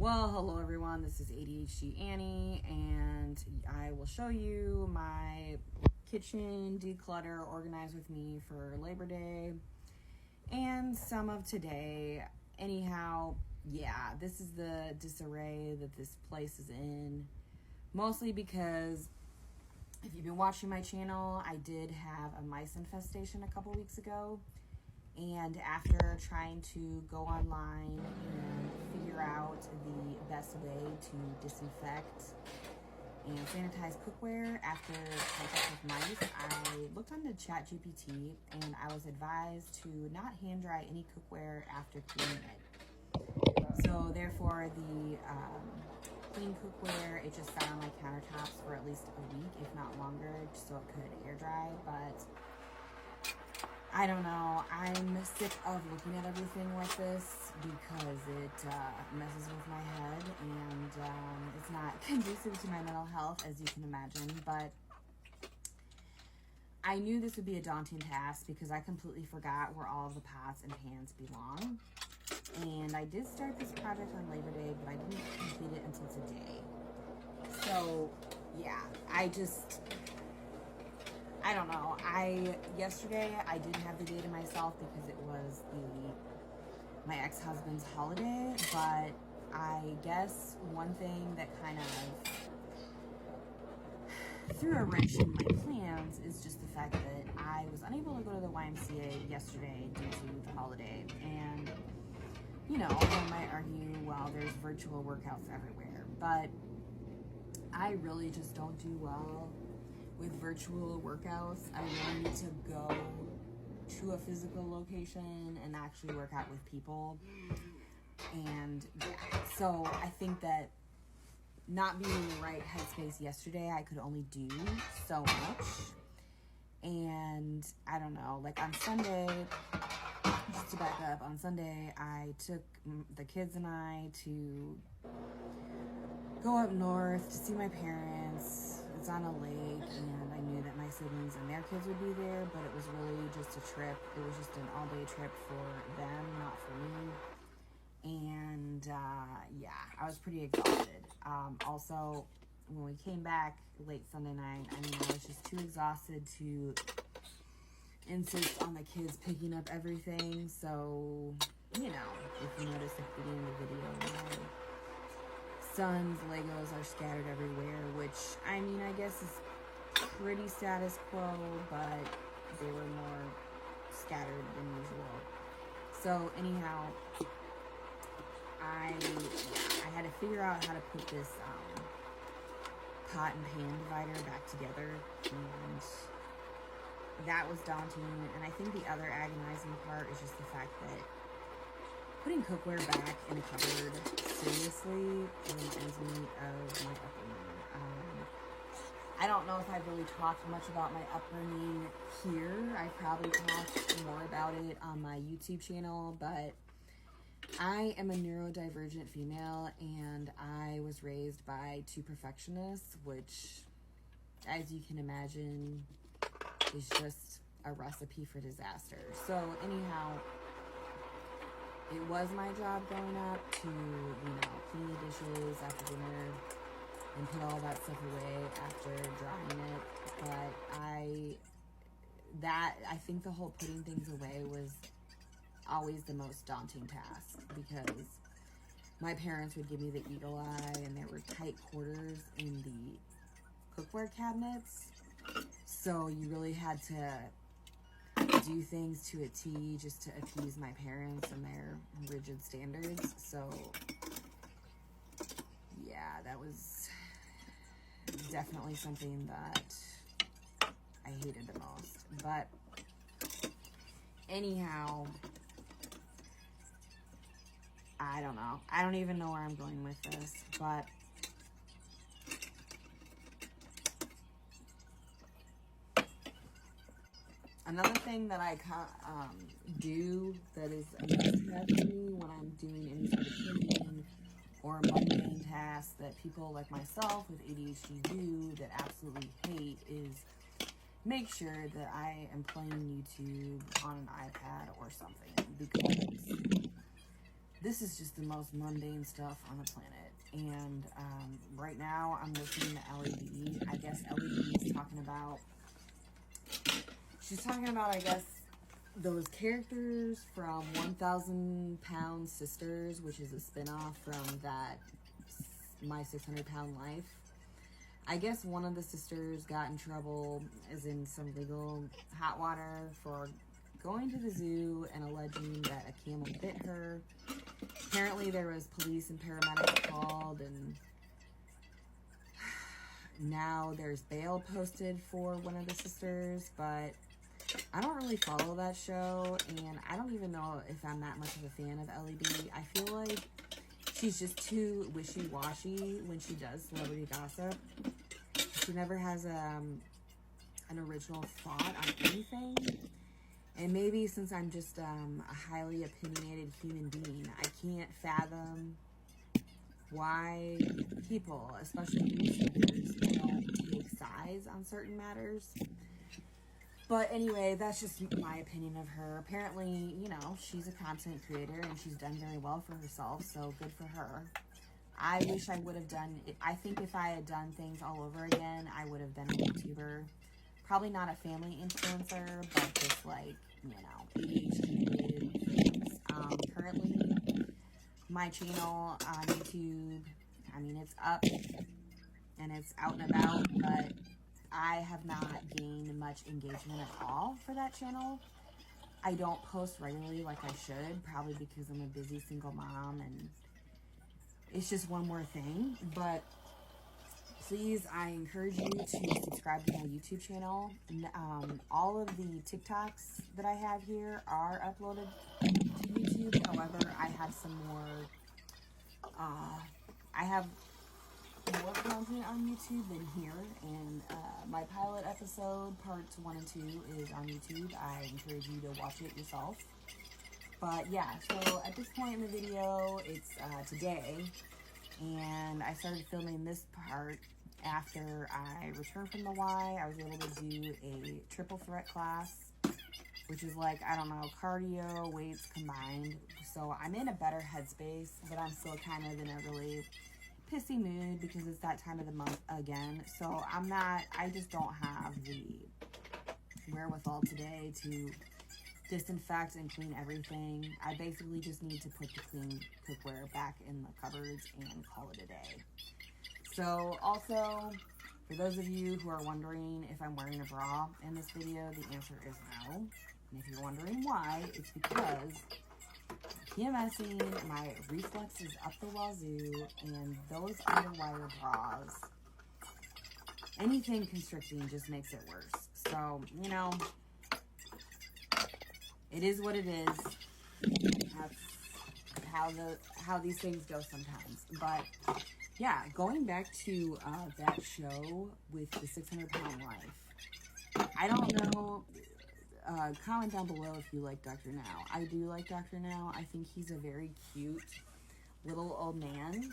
Well, hello everyone, this is ADHD Annie, and I will show you my kitchen declutter organized with me for Labor Day and some of today. Anyhow, yeah, this is the disarray that this place is in, mostly because if you've been watching my channel, I did have a mice infestation a couple weeks ago. And after trying to go online and figure out the best way to disinfect and sanitize cookware after contact with mice, I looked onto ChatGPT and I was advised to not hand dry any cookware after cleaning it. So therefore, the clean cookware, it just sat on my countertops for at least a week, if not longer, so it could air dry. But I don't know, I'm sick of looking at everything like this because it messes with my head and it's not conducive to my mental health, as you can imagine. But I knew this would be a daunting task because I completely forgot where all of the pots and pans belong. And I did start this project on Labor Day, but I didn't complete it until today. So yeah, I don't know. Yesterday I didn't have the day to myself because it was my ex-husband's holiday, but I guess one thing that kind of threw a wrench in my plans is just the fact that I was unable to go to the YMCA yesterday due to the holiday. And you know, one might argue, well, there's virtual workouts everywhere, but I really just don't do well with virtual workouts. I really need to go to a physical location and actually work out with people. And yeah, so I think that not being in the right headspace yesterday, I could only do so much. And I don't know, like on Sunday, just to back up, on Sunday, I took the kids and I to go up north to see my parents. It's on a lake, and I knew that my siblings and their kids would be there, but it was really just a trip. It was just an all-day trip for them, not for me. And yeah, I was pretty exhausted. Also, when we came back late Sunday night, I was just too exhausted to insist on the kids picking up everything. So, you know, if you notice at the beginning of the video, my son's Legos are scattered everywhere, which, I mean, I guess is pretty status quo, but they were more scattered than usual. So anyhow, I had to figure out how to put this pot and pan divider back together, and that was daunting. And I think the other agonizing part is just the fact that putting cookware back in a cupboard seriously reminds me of my upbringing. I don't know if I've really talked much about my upbringing here. I probably talked more about it on my YouTube channel, but I am a neurodivergent female, and I was raised by two perfectionists, which, as you can imagine, is just a recipe for disaster. So anyhow, it was my job growing up to, clean the dishes after dinner and put all that stuff away after drying it. But I think the whole putting things away was always the most daunting task, because my parents would give me the eagle eye, and there were tight quarters in the cookware cabinets. So you really had to do things to a T just to appease my parents and their rigid standards. So yeah, that was definitely something that I hated the most. But anyhow, I don't know. I don't even know where I'm going with this, but another thing that I do that is a must-have for me when I'm doing any sort of cleaning or mundane tasks that people like myself with ADHD do that absolutely hate is make sure that I am playing YouTube on an iPad or something, because this is just the most mundane stuff on the planet. And right now I'm listening to LED. I guess LED is talking about, she's talking about, I guess, those characters from 1,000 Pound Sisters, which is a spinoff from that My 600 Pound Life. I guess one of the sisters got in trouble, as in some legal hot water, for going to the zoo and alleging that a camel bit her. Apparently there was police and paramedics called, and now there's bail posted for one of the sisters, but I don't really follow that show, and I don't even know if I'm that much of a fan of LED. I feel like she's just too wishy-washy when she does celebrity gossip. She never has an original thought on anything. And maybe since I'm just a highly opinionated human being, I can't fathom why people, especially YouTubers, don't take sides on certain matters. But anyway, that's just my opinion of her. Apparently, you know, she's a content creator and she's done very well for herself, so good for her. I wish I would have done, I think if I had done things all over again, I would have been a YouTuber. Probably not a family influencer, but just like, you know, ADHD related things. Currently, my channel on YouTube, I mean, it's up and it's out and about, but I have not gained much engagement at all for that channel. I don't post regularly like I should, probably because I'm a busy single mom and it's just one more thing. But please, I encourage you to subscribe to my YouTube channel. All of the TikToks that I have here are uploaded to YouTube. However, I have some more, I have more content on YouTube than here, and my pilot episode parts 1 and 2 is on YouTube. I encourage you to watch it yourself. But yeah, so at this point in the video, it's today, and I started filming this part after I returned from the Y. I was able to do a triple threat class, which is like, I don't know, cardio, weights combined. So I'm in a better headspace, but I'm still kind of in a really pissy mood because it's that time of the month again. So I just don't have the wherewithal today to disinfect and clean everything. I basically just need to put the clean cookware back in the cupboards and call it a day. So also, for those of you who are wondering if I'm wearing a bra in this video, the answer is no. And if you're wondering why, it's because PMSing, my reflex is up the wazoo, and those underwire bras, anything constricting just makes it worse. So, you know, it is what it is. That's how these things go sometimes. But yeah, going back to that show with the 600 Pound Life, I don't know. Comment down below if you like Dr. Now. I do like Dr. Now. I think he's a very cute little old man,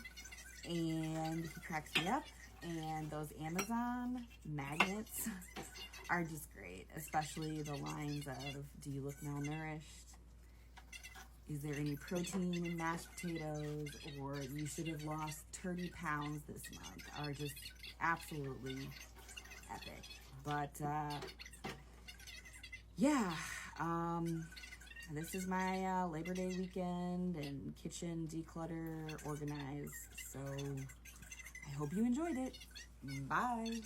and he cracks me up. And those Amazon magnets are just great, especially the lines of, do you look malnourished? Is there any protein in mashed potatoes? Or you should have lost 30 pounds this month, are just absolutely epic. But yeah, this is my Labor Day weekend and kitchen declutter, organize. So I hope you enjoyed it. Bye.